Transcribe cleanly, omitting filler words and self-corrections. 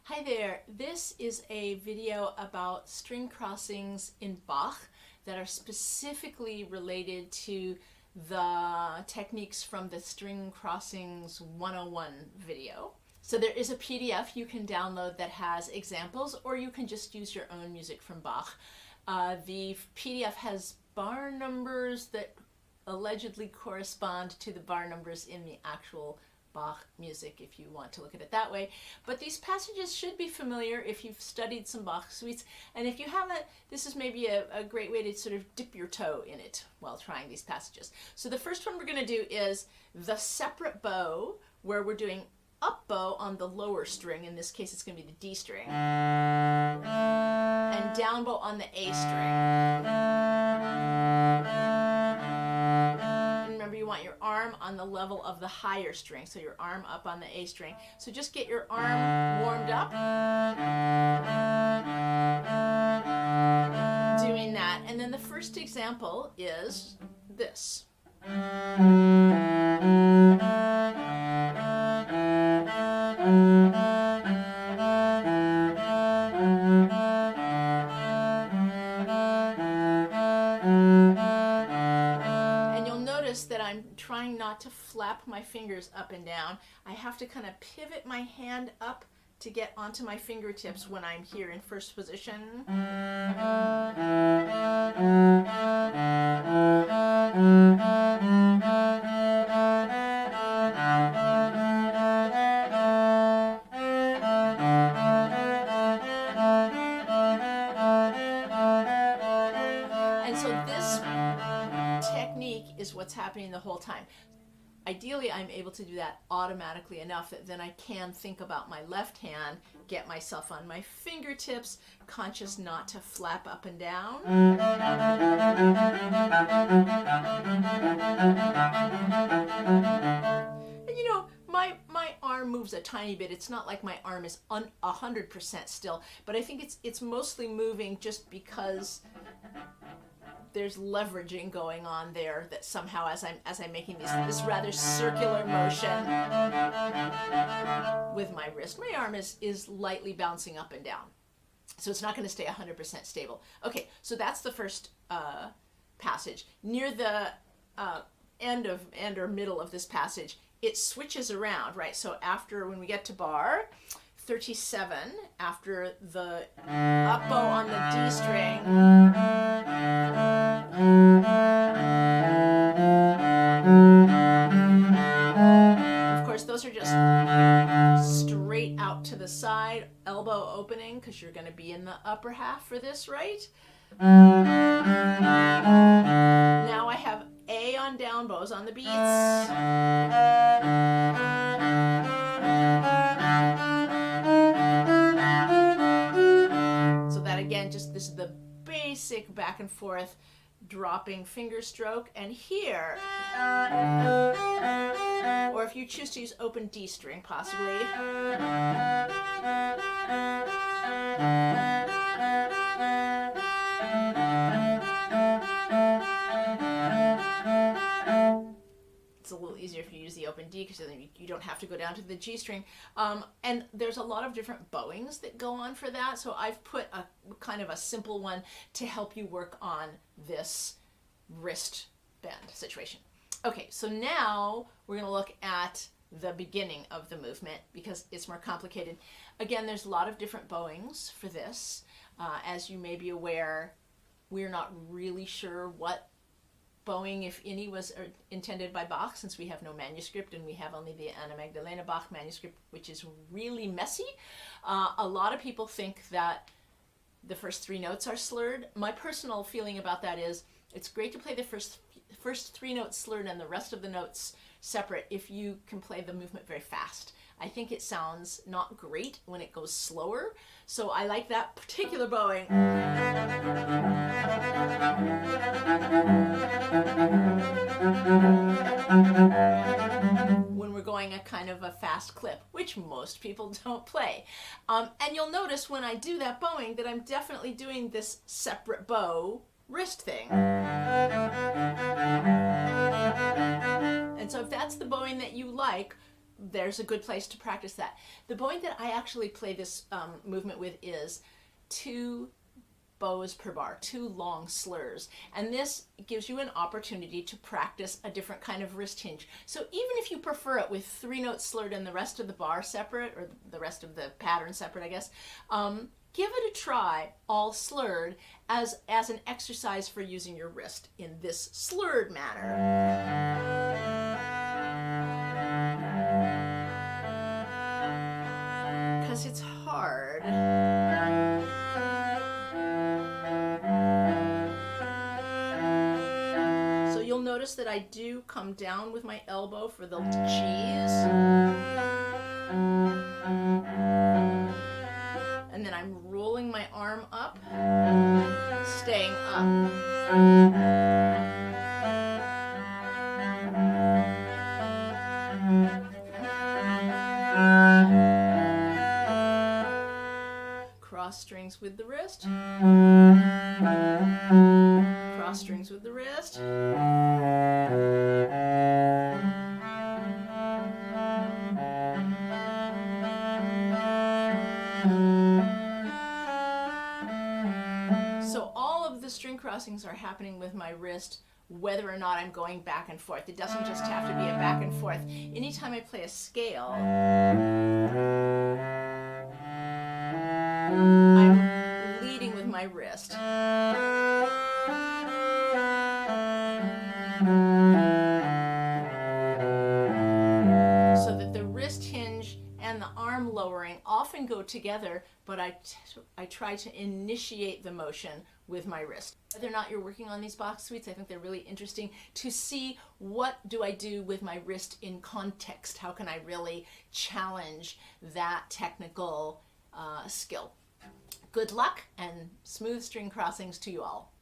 Hi there, this is a video about string crossings in Bach that are specifically related to the techniques from the String Crossings 101 video. So there is a PDF you can download that has examples, or you can just use your own music from Bach. The PDF has bar numbers that allegedly correspond to the bar numbers in the actual Bach music, if you want to look at it that way. But these passages should be familiar if you've studied some Bach suites, and if you haven't, this is maybe a great way to sort of dip your toe in it while trying these passages. So the first one we're going to do is the separate bow, where we're doing up bow on the lower string. In this case it's going to be the D string, and down bow on the A string. Remember, you want your arm on the level of the higher string, so your arm up on the A string. So just get your arm warmed up doing that. And then the first example is this. That I'm trying not to flap my fingers up and down. I have to kind of pivot my hand up to get onto my fingertips when I'm here in first position. And so this technique is what's happening the whole time. Ideally, I'm able to do that automatically enough that then I can think about my left hand, get myself on my fingertips, conscious not to flap up and down. And you know, my arm moves a tiny bit. It's not like my arm is 100% still, but I think it's mostly moving just because there's leveraging going on there, that somehow as I'm making this rather circular motion with my wrist, my arm is lightly bouncing up and down. So it's not going to stay 100% stable. Okay, so that's the first passage. Near the end or middle of this passage, it switches around, right? So after, when we get to bar 37, after the up bow on the D string, of course those are just straight out to the side, elbow opening, because you're going to be in the upper half for this, right? Now I have A on down bows on the beats. Again, just this is the basic back and forth dropping finger stroke. And here, or if you choose to use open D string possibly, it's a little easier if you use the open D, because then you don't have to go down to the G string. And there's a lot of different bowings that go on for that, so I've put a kind of a simple one to help you work on this wrist bend situation. Okay, so now we're going to look at the beginning of the movement, because it's more complicated. Again, there's a lot of different bowings for this. As you may be aware, we're not really sure what bowing, if any, was intended by Bach, since we have no manuscript and we have only the Anna Magdalena Bach manuscript, which is really messy. A lot of people think that the first three notes are slurred. My personal feeling about that is it's great to play the first three notes slurred and the rest of the notes separate if you can play the movement very fast. I think it sounds not great when it goes slower, so I like that particular bowing. When we're going a kind of a fast clip, which most people don't play. And you'll notice when I do that bowing that I'm definitely doing this separate bow wrist thing. And so if that's the bowing that you like, there's a good place to practice that. The bowing that I actually play this movement with is 2 bows per bar, 2 long slurs. And this gives you an opportunity to practice a different kind of wrist hinge. So even if you prefer it with 3 notes slurred and the rest of the bar separate, or the rest of the pattern separate, I guess, give it a try, all slurred, as an exercise for using your wrist in this slurred manner. Because it's hard. So you'll notice that I do come down with my elbow for the G's. And then I'm rolling my arm up, staying up. Cross strings with the wrist. Cross strings with the wrist. So all of the string crossings are happening with my wrist, whether or not I'm going back and forth. It doesn't just have to be a back and forth. Anytime I play a scale, I'm leading with my wrist. So that the wrist hinge and the arm lowering often go together, but I try to initiate the motion with my wrist. Whether or not you're working on these Bach suites, I think they're really interesting to see what do I do with my wrist in context. How can I really challenge that technical skill? Good luck and smooth string crossings to you all.